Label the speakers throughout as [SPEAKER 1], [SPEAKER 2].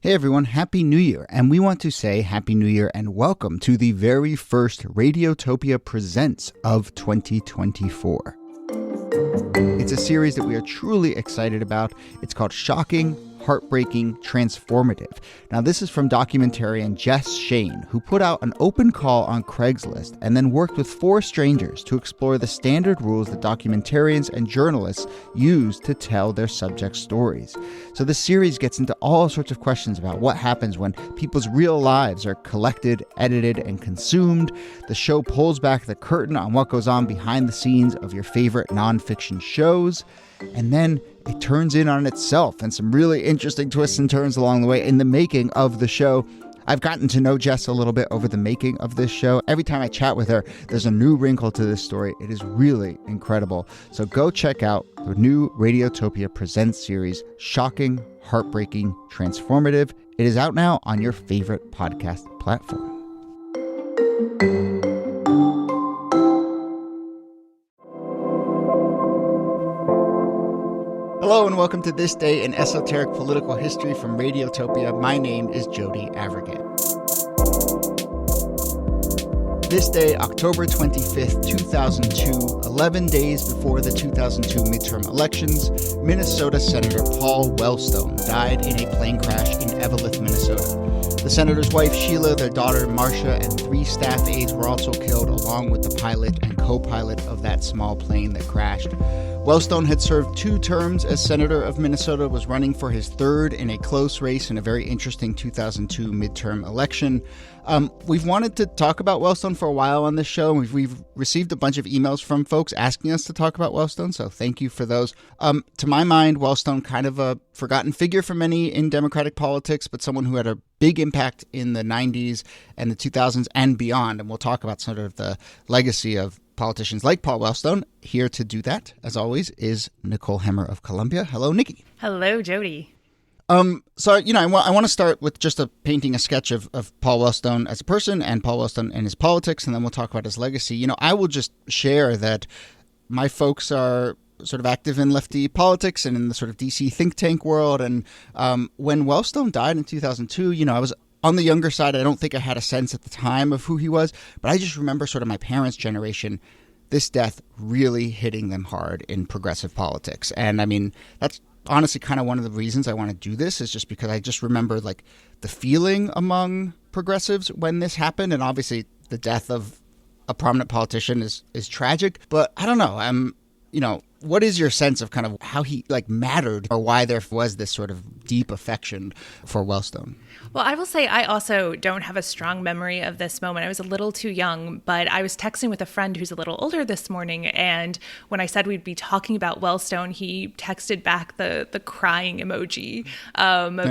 [SPEAKER 1] Hey everyone, Happy New Year, and we want to say Happy New Year and welcome to the very first Radiotopia Presents of 2024. It's a series that we are truly excited about. It's called Shocking, Heartbreaking, Transformative. Now, this is from documentarian Jess Shane, who put out an open call on Craigslist and then worked with 4 strangers to explore the standard rules that documentarians and journalists use to tell their subject stories. So this series gets into all sorts of questions about what happens when people's real lives are collected, edited, and consumed. The show pulls back the curtain on what goes on behind the scenes of your favorite nonfiction shows. And then it turns in on itself and some really interesting twists and turns along the way in the making of the show. I've gotten to know Jess a little bit over the making of this show. Every time I chat with her, there's a new wrinkle to this story. It is really incredible. So go check out the new Radiotopia Presents series, Shocking, Heartbreaking, Transformative. It is out now on your favorite podcast platform. Hello and welcome to This Day in Esoteric Political History from Radiotopia. My name is Jody Avergan. This day, October 25th, 2002, 11 days before the 2002 midterm elections, Minnesota Senator Paul Wellstone died in a plane crash in Eveleth, Minnesota. The senator's wife, Sheila, their daughter, Marcia, and 3 staff aides were also killed, along with the pilot and co-pilot of that small plane that crashed. Wellstone had served 2 terms as senator of Minnesota, was running for his 3rd in a close race in a very interesting 2002 midterm election. We've wanted to talk about Wellstone for a while on this show. We've received a bunch of emails from folks asking us to talk about Wellstone, so thank you for those. To my mind, Wellstone kind of a forgotten figure for many in Democratic politics, but someone who had a big impact in the 90s and the 2000s and beyond. And we'll talk about sort of the legacy of politicians like Paul Wellstone. Here to do that, as always, is Nicole Hemmer of Columbia. Hello, Nikki.
[SPEAKER 2] Hello, Jody.
[SPEAKER 1] So, I want to start with just painting a sketch of Paul Wellstone as a person and Paul Wellstone and his politics, and then we'll talk about his legacy. I will just share that my folks are sort of active in lefty politics and in the sort of DC think tank world. And when Wellstone died in 2002, I was on the younger side. I don't think I had a sense at the time of who he was, but I just remember sort of my parents' generation, this death really hitting them hard in progressive politics. And I mean, that's honestly kind of one of the reasons I want to do this, is just because I just remember like the feeling among progressives when this happened. And obviously the death of a prominent politician is tragic, but I don't know. What is your sense of kind of how he mattered, or why there was this sort of deep affection for Wellstone?
[SPEAKER 2] Well, I will say I also don't have a strong memory of this moment. I was a little too young, but I was texting with a friend who's a little older this morning. And when I said we'd be talking about Wellstone, he texted back the crying emoji.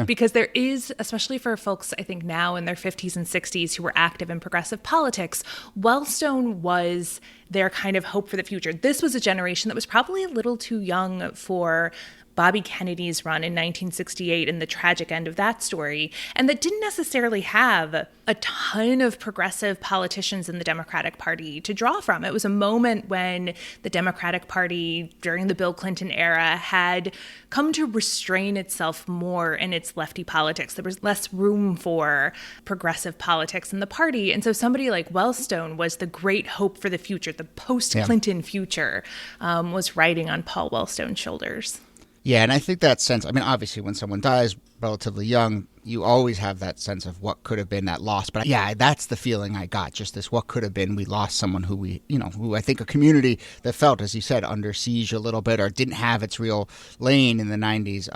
[SPEAKER 2] Because there is, especially for folks, I think now in their 50s and 60s who were active in progressive politics, Wellstone was their kind of hope for the future. This was a generation that was probably a little too young for Bobby Kennedy's run in 1968 and the tragic end of that story, and that didn't necessarily have a ton of progressive politicians in the Democratic Party to draw from. It was a moment when the Democratic Party during the Bill Clinton era had come to restrain itself more in its lefty politics. There was less room for progressive politics in the party. And so somebody like Wellstone was the great hope for the future. The post-Clinton future was riding on Paul Wellstone's shoulders.
[SPEAKER 1] Yeah, and I think that sense, I mean, obviously when someone dies relatively young, you always have that sense of what could have been, that loss. But yeah, that's the feeling I got, just this what could have been. We lost someone who who I think a community that felt, as you said, under siege a little bit, or didn't have its real lane in the 90s,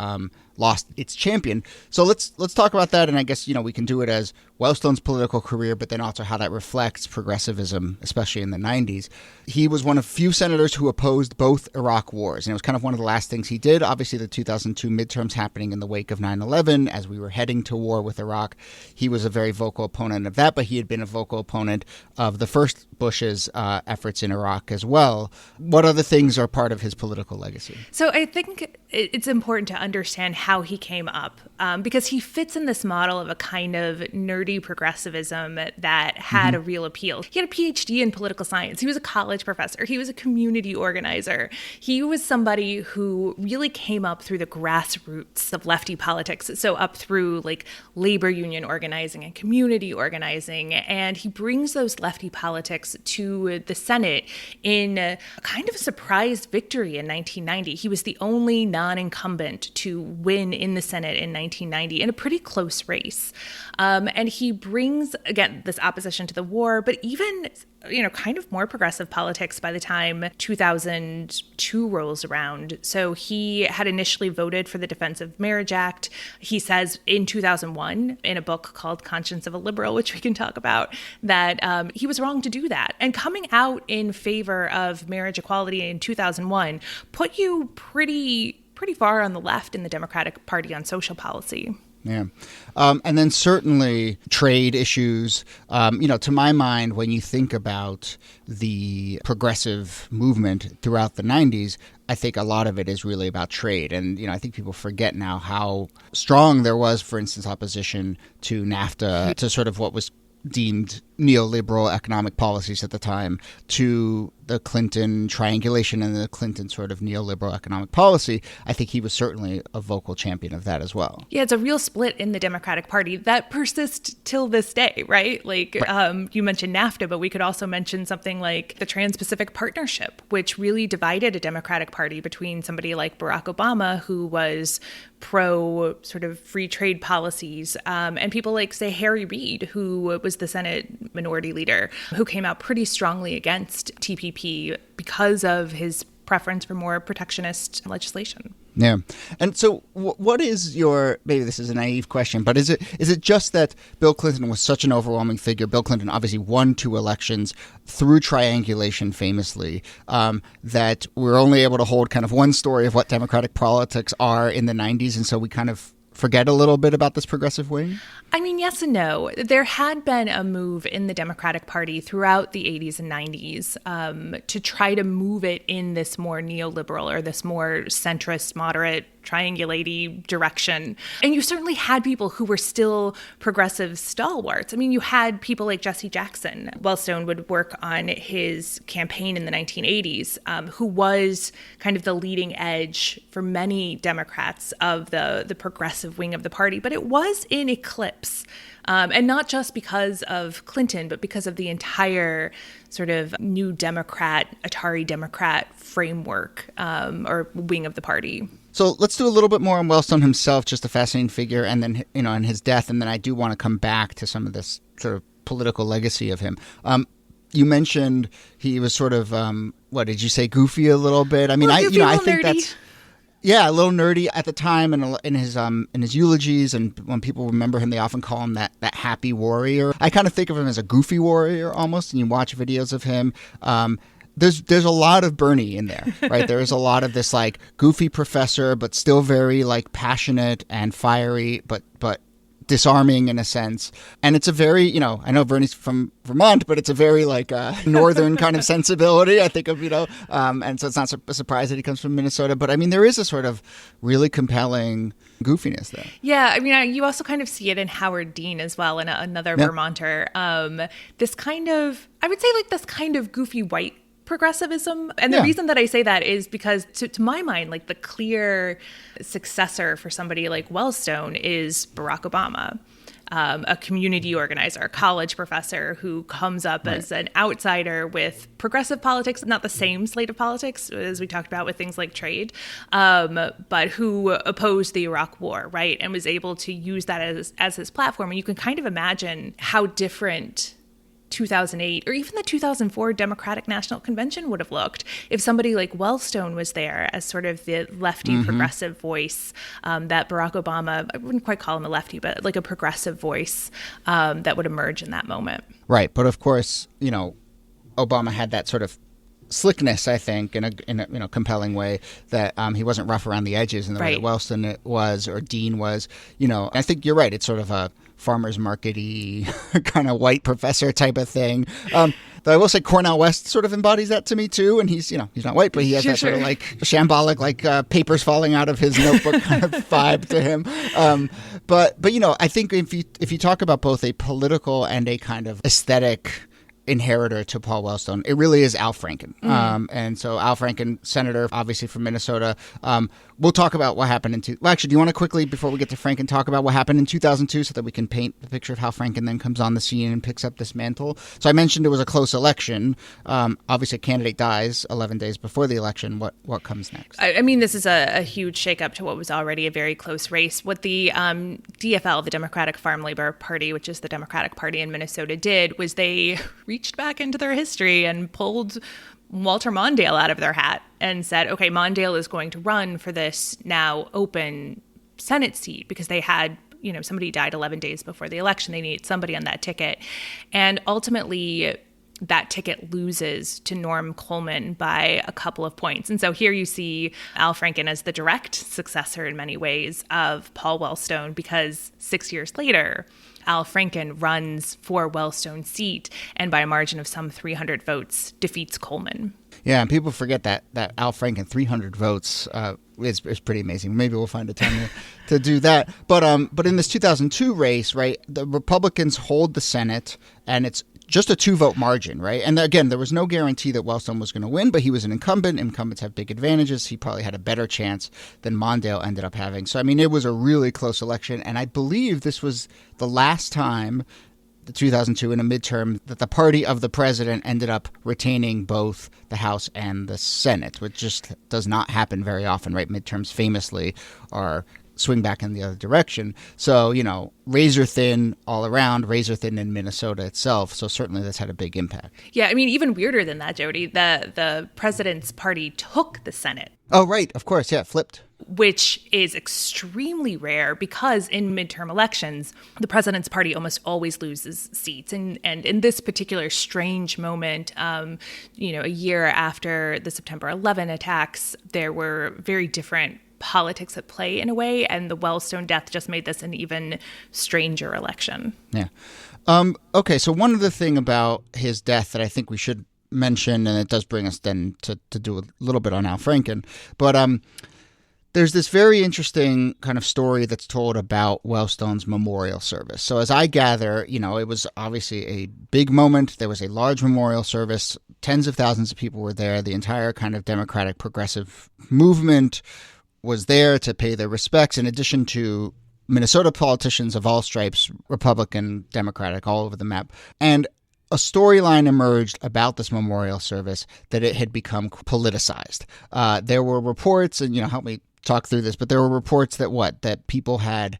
[SPEAKER 1] lost its champion. So let's talk about that. And I guess, we can do it as Wellstone's political career, but then also how that reflects progressivism, especially in the 90s. He was one of few senators who opposed both Iraq wars. And it was kind of one of the last things he did. Obviously, the 2002 midterms happening in the wake of 9/11, as we were heading to war with Iraq. He was a very vocal opponent of that, but he had been a vocal opponent of the first Bush's efforts in Iraq as well. What other things are part of his political legacy?
[SPEAKER 2] So I think it's important to understand how he came up, because he fits in this model of a kind of nerdy progressivism that had a real appeal. He had a PhD in political science. He was a college professor. He was a community organizer. He was somebody who really came up through the grassroots of lefty politics. politics. So up through like labor union organizing and community organizing. And he brings those lefty politics to the Senate in a kind of a surprise victory in 1990. He was the only non-incumbent to win in the Senate in 1990 in a pretty close race. And he brings, again, this opposition to the war, but even kind of more progressive politics by the time 2002 rolls around. So he had initially voted for the Defense of Marriage Act. He says in 2001, in a book called Conscience of a Liberal, which we can talk about, that he was wrong to do that. And coming out in favor of marriage equality in 2001 put you pretty far on the left in the Democratic Party on social policy.
[SPEAKER 1] Yeah. And then certainly trade issues. To my mind, when you think about the progressive movement throughout the 90s, I think a lot of it is really about trade. And, I think people forget now how strong there was, for instance, opposition to NAFTA, to sort of what was deemed neoliberal economic policies at the time, to the Clinton triangulation and the Clinton sort of neoliberal economic policy. I think he was certainly a vocal champion of that as well.
[SPEAKER 2] Yeah, it's a real split in the Democratic Party that persists till this day, right? Like, right. You mentioned NAFTA, but we could also mention something like the Trans-Pacific Partnership, which really divided a Democratic Party between somebody like Barack Obama, who was pro sort of free trade policies, and people like, say, Harry Reid, who was the Senate minority leader, who came out pretty strongly against TPP because of his preference for more protectionist legislation.
[SPEAKER 1] Yeah. And so what is your, maybe this is a naive question, but is it just that Bill Clinton was such an overwhelming figure? Bill Clinton obviously won 2 elections through triangulation famously, that we're only able to hold kind of one story of what Democratic politics are in the 90s, and so we kind of forget a little bit about this progressive wing?
[SPEAKER 2] I mean, yes and no. There had been a move in the Democratic Party throughout the 80s and 90s to try to move it in this more neoliberal or this more centrist, moderate, triangulating direction. And you certainly had people who were still progressive stalwarts. I mean, you had people like Jesse Jackson. Wellstone would work on his campaign in the 1980s, who was kind of the leading edge for many Democrats of the progressive wing of the party. But it was in eclipse. And not just because of Clinton, but because of the entire sort of new Democrat, Atari Democrat framework or wing of the party.
[SPEAKER 1] So let's do a little bit more on Wellstone himself, just a fascinating figure, and then, and his death. And then I do want to come back to some of this sort of political legacy of him. You mentioned he was sort of, what did you say, goofy a little bit? I mean, I think
[SPEAKER 2] nerdy.
[SPEAKER 1] That's... Yeah, a little nerdy at the time, and in his eulogies, and when people remember him, they often call him that happy warrior. I kind of think of him as a goofy warrior almost, and you watch videos of him. There's a lot of Bernie in there, right? There is a lot of this like goofy professor, but still very like passionate and fiery, but disarming in a sense. And it's a very, I know Bernie's from Vermont, but it's a very like northern kind of sensibility, I think of, and so it's not a surprise that he comes from Minnesota. But I mean, there is a sort of really compelling goofiness there.
[SPEAKER 2] Yeah, I mean, you also kind of see it in Howard Dean as well, and another Vermonter. This kind of, I would say like this kind of goofy white progressivism. And the reason that I say that is because to my mind, like the clear successor for somebody like Wellstone is Barack Obama, a community organizer, a college professor who comes up as an outsider with progressive politics, not the same slate of politics as we talked about with things like trade, but who opposed the Iraq War, right? And was able to use that as his platform. And you can kind of imagine how different 2008 or even the 2004 Democratic National Convention would have looked if somebody like Wellstone was there as sort of the lefty progressive voice that Barack Obama, I wouldn't quite call him a lefty, but like a progressive voice that would emerge in that moment.
[SPEAKER 1] Right. But of course, Obama had that sort of slickness, I think, in a compelling way that he wasn't rough around the edges in the way that Wellstone was or Dean was. I think you're right. It's sort of a farmer's market-y kind of white professor type of thing. Though I will say Cornel West sort of embodies that to me too, and he's he's not white, but he has that sort of like shambolic, like papers falling out of his notebook kind of vibe to him. But I think if you talk about both a political and a kind of aesthetic inheritor to Paul Wellstone. It really is Al Franken. And so Al Franken, senator, obviously from Minnesota. We'll talk about what happened in actually, do you want to quickly, before we get to Franken, talk about what happened in 2002 so that we can paint the picture of how Franken then comes on the scene and picks up this mantle? So I mentioned it was a close election. Obviously, a candidate dies 11 days before the election. What comes next?
[SPEAKER 2] I mean, this is a huge shakeup to what was already a very close race. What the DFL, the Democratic Farm Labor Party, which is the Democratic Party in Minnesota, did was they reached back into their history and pulled Walter Mondale out of their hat and said, okay, Mondale is going to run for this now open Senate seat because they had, somebody died 11 days before the election. They needed somebody on that ticket. And ultimately, that ticket loses to Norm Coleman by a couple of points. And so here you see Al Franken as the direct successor in many ways of Paul Wellstone, because 6 years later, Al Franken runs for Wellstone's seat and by a margin of some 300 votes defeats Coleman.
[SPEAKER 1] Yeah, and people forget that Al Franken, 300 votes is pretty amazing. Maybe we'll find a time to do that. But in this 2002 race, right, the Republicans hold the Senate, and it's just a 2-vote margin, right? And again, there was no guarantee that Wellstone was going to win, but he was an incumbent. Incumbents have big advantages. He probably had a better chance than Mondale ended up having. So, I mean, it was a really close election. And I believe this was the last time, the 2002 in a midterm, that the party of the president ended up retaining both the House and the Senate, which just does not happen very often, right? Midterms famously are swing back in the other direction. So, razor thin all around, razor thin in Minnesota itself. So certainly this had a big impact.
[SPEAKER 2] Yeah, I mean, even weirder than that, Jody, the president's party took the Senate.
[SPEAKER 1] Oh, right. Of course. Yeah, flipped.
[SPEAKER 2] Which is extremely rare because in midterm elections, the president's party almost always loses seats. And in this particular strange moment, a year after the September 11 attacks, there were very different politics at play in a way, and the Wellstone death just made this an even stranger election.
[SPEAKER 1] Yeah. Okay, so one other thing about his death that I think we should mention, and it does bring us then to do a little bit on Al Franken, but there's this very interesting kind of story that's told about Wellstone's memorial service. So as I gather, it was obviously a big moment. There was a large memorial service. Tens of thousands of people were there. The entire kind of Democratic progressive movement was there to pay their respects, in addition to Minnesota politicians of all stripes, Republican, Democratic, all over the map. And a storyline emerged about this memorial service that it had become politicized. There were reports, and, help me talk through this, but there were reports that people had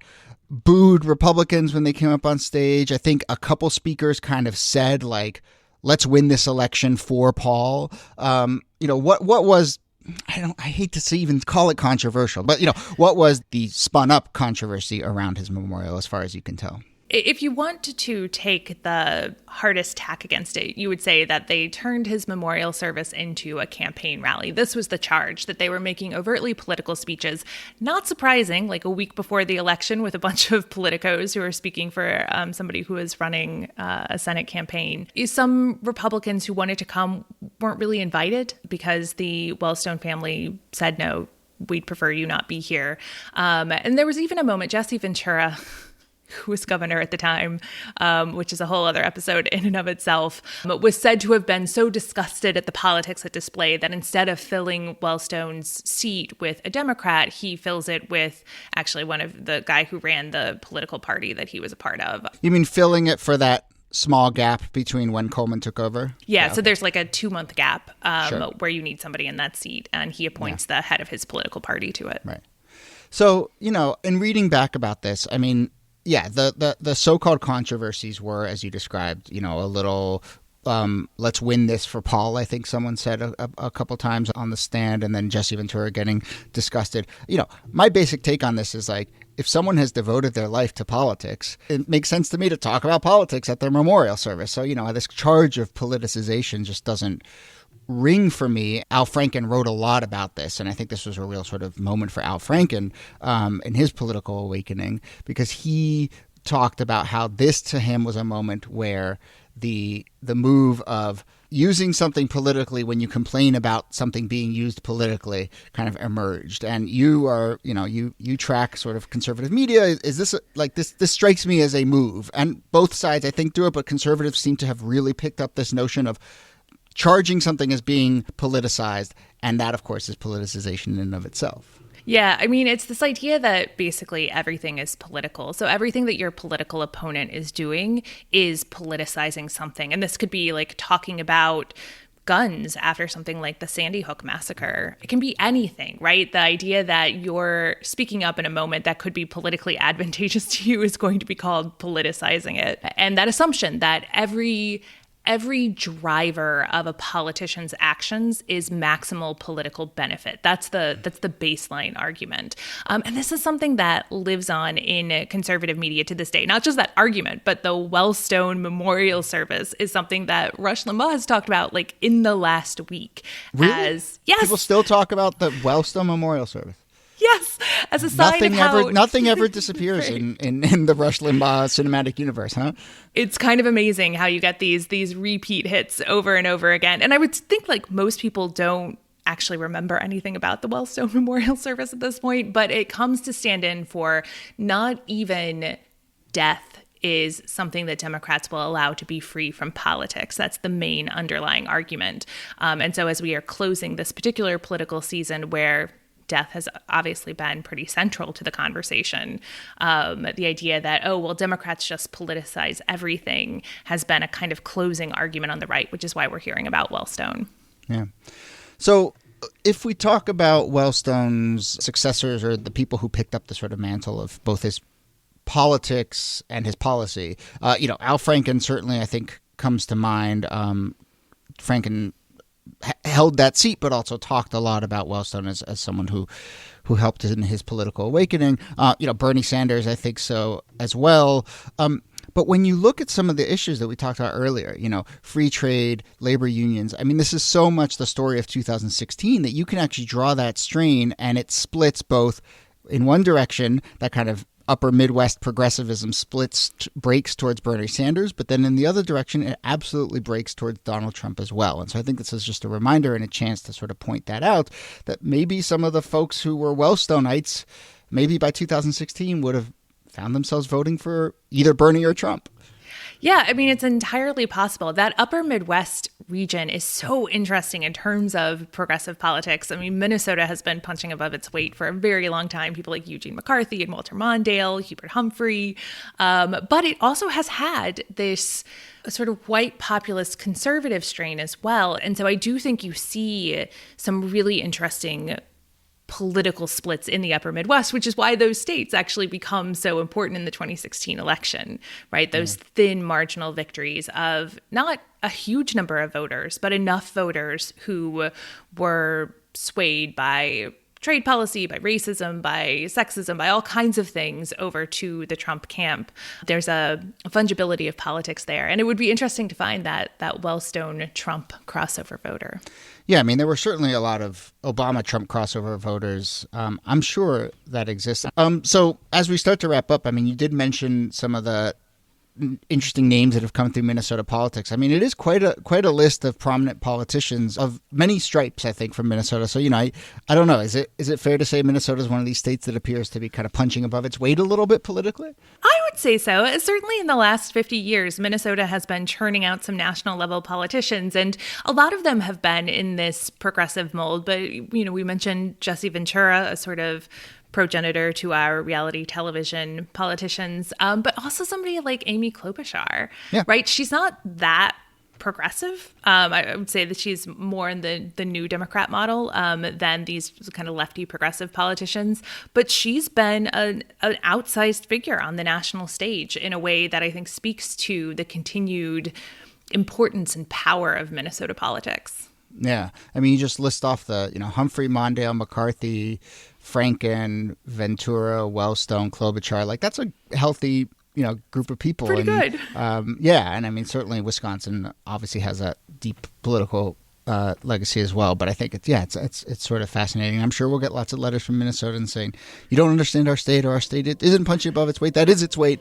[SPEAKER 1] booed Republicans when they came up on stage. I think a couple speakers kind of said, let's win this election for Paul. What was, I hate to even call it controversial, but, what was the spun up controversy around his memorial as far as you can tell?
[SPEAKER 2] If you want to take the hardest tack against it, you would say that they turned his memorial service into a campaign rally. This was the charge, that they were making overtly political speeches. Not surprising, like a week before the election, with a bunch of politicos who are speaking for somebody who is running a Senate campaign. Some Republicans who wanted to come weren't really invited because the Wellstone family said, no, we'd prefer you not be here. And there was even a moment, Jesse Ventura, who was governor at the time, which is a whole other episode in and of itself, was said to have been so disgusted at the politics at display that instead of filling Wellstone's seat with a Democrat, he fills it with actually one of the guy who ran the political party that he was a part of.
[SPEAKER 1] You mean filling it for that small gap between when Coleman took over?
[SPEAKER 2] Yeah, so there's like a 2-month gap
[SPEAKER 1] Sure.
[SPEAKER 2] where you need somebody in that seat, and he appoints the head of his political party to it.
[SPEAKER 1] Right. So, in reading back about this, I mean, yeah, the so-called controversies were, as you described, a little, let's win this for Paul, I think someone said a couple times on the stand, and then Jesse Ventura getting disgusted. My basic take on this is if someone has devoted their life to politics, it makes sense to me to talk about politics at their memorial service. So, this charge of politicization just doesn't ring for me. Al Franken wrote a lot about this, and I think this was a real sort of moment for Al Franken in his political awakening, because he talked about how this to him was a moment where the move of using something politically when you complain about something being used politically kind of emerged. And you are, you track sort of conservative media. Is this this strikes me as a move, and both sides I think do it, but conservatives seem to have really picked up this notion of charging something as being politicized. And that, of course, is politicization in and of itself.
[SPEAKER 2] Yeah, I mean, it's this idea that basically everything is political. So everything that your political opponent is doing is politicizing something. And this could be like talking about guns after something like the Sandy Hook massacre. It can be anything, right? The idea that you're speaking up in a moment that could be politically advantageous to you is going to be called politicizing it. And that assumption that every driver of a politician's actions is maximal political benefit. That's the baseline argument. And this is something that lives on in conservative media to this day. Not just that argument, but the Wellstone Memorial Service is something that Rush Limbaugh has talked about like in the last week.
[SPEAKER 1] Really?
[SPEAKER 2] Yes.
[SPEAKER 1] People still talk about the Wellstone Memorial Service.
[SPEAKER 2] Yes, as a sign of how
[SPEAKER 1] nothing ever disappears in the Rush Limbaugh cinematic universe, huh?
[SPEAKER 2] It's kind of amazing how you get these repeat hits over and over again. And I would think like most people don't actually remember anything about the Wellstone Memorial Service at this point, but it comes to stand in for not even death is something that Democrats will allow to be free from politics. That's the main underlying argument. And so as we are closing this particular political season where death has obviously been pretty central to the conversation. The idea that, Democrats just politicize everything has been a kind of closing argument on the right, which is why we're hearing about Wellstone.
[SPEAKER 1] Yeah. So if we talk about Wellstone's successors or the people who picked up the sort of mantle of both his politics and his policy, Al Franken certainly, I think, comes to mind. Franken held that seat, but also talked a lot about Wellstone as someone who helped in his political awakening. Bernie Sanders, I think so as well. But when you look at some of the issues that we talked about earlier, free trade, labor unions, I mean, this is so much the story of 2016 that you can actually draw that strain, and it splits both in one direction, that kind of upper Midwest progressivism breaks towards Bernie Sanders, but then in the other direction, it absolutely breaks towards Donald Trump as well. And so I think this is just a reminder and a chance to sort of point that out, that maybe some of the folks who were Wellstoneites, maybe by 2016 would have found themselves voting for either Bernie or Trump.
[SPEAKER 2] Yeah, I mean, it's entirely possible. That upper Midwest region is so interesting in terms of progressive politics. I mean, Minnesota has been punching above its weight for a very long time. People like Eugene McCarthy and Walter Mondale, Hubert Humphrey. But it also has had this sort of white populist conservative strain as well. And so I do think you see some really interesting political splits in the upper Midwest, which is why those states actually become so important in the 2016 election, right? Those thin marginal victories of not a huge number of voters, but enough voters who were swayed by trade policy, by racism, by sexism, by all kinds of things over to the Trump camp. There's a fungibility of politics there. And it would be interesting to find that Wellstone-Trump crossover voter.
[SPEAKER 1] Yeah, I mean, there were certainly a lot of Obama-Trump crossover voters. I'm sure that exists. So as we start to wrap up, I mean, you did mention some of the interesting names that have come through Minnesota politics. I mean, it is quite a list of prominent politicians of many stripes, I think, from Minnesota. So, I don't know. Is it fair to say Minnesota is one of these states that appears to be kind of punching above its weight a little bit politically?
[SPEAKER 2] I would say so. Certainly in the last 50 years, Minnesota has been churning out some national level politicians, and a lot of them have been in this progressive mold. But, we mentioned Jesse Ventura, a sort of progenitor to our reality television politicians, but also somebody like Amy Klobuchar, right? She's not that progressive. I would say that she's more in the new Democrat model than these kind of lefty progressive politicians, but she's been an outsized figure on the national stage in a way that I think speaks to the continued importance and power of Minnesota politics.
[SPEAKER 1] Yeah. I mean, you just list off the, Humphrey, Mondale, McCarthy, Franken, Ventura, Wellstone, Klobuchar. Like, that's a healthy, group of people.
[SPEAKER 2] Pretty good.
[SPEAKER 1] Yeah. And I mean, certainly Wisconsin obviously has a deep political legacy as well. But I think it's sort of fascinating. I'm sure we'll get lots of letters from Minnesotans saying, you don't understand our state, or our state isn't punching above its weight. That is its weight.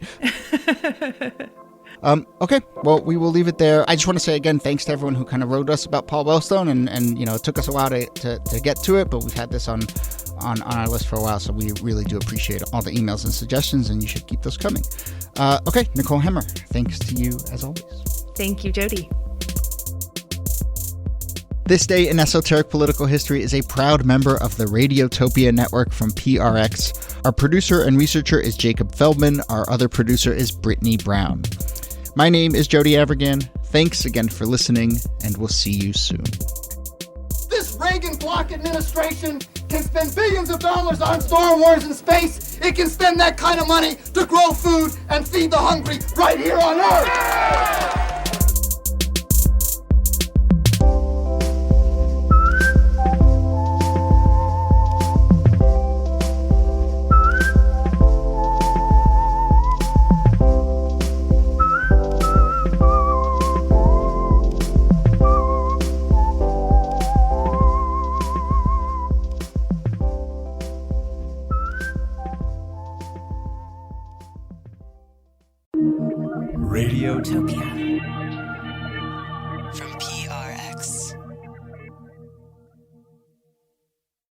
[SPEAKER 1] Okay, well, we will leave it there. I just want to say again, thanks to everyone who kind of wrote us about Paul Wellstone, and it took us a while to get to it, but we've had this on our list for a while, so we really do appreciate all the emails and suggestions, and you should keep those coming. Okay, Nicole Hemmer, thanks to you as always.
[SPEAKER 2] Thank you, Jody.
[SPEAKER 1] This Day in Esoteric Political History is a proud member of the Radiotopia network from PRX. Our producer and researcher is Jacob Feldman. Our other producer is Brittany Brown. My name is Jody Avirgan. Thanks again for listening, and we'll see you soon.
[SPEAKER 3] This Reagan bloc administration can spend billions of dollars on Star Wars in space. It can spend that kind of money to grow food and feed the hungry right here on Earth.
[SPEAKER 4] Radiotopia.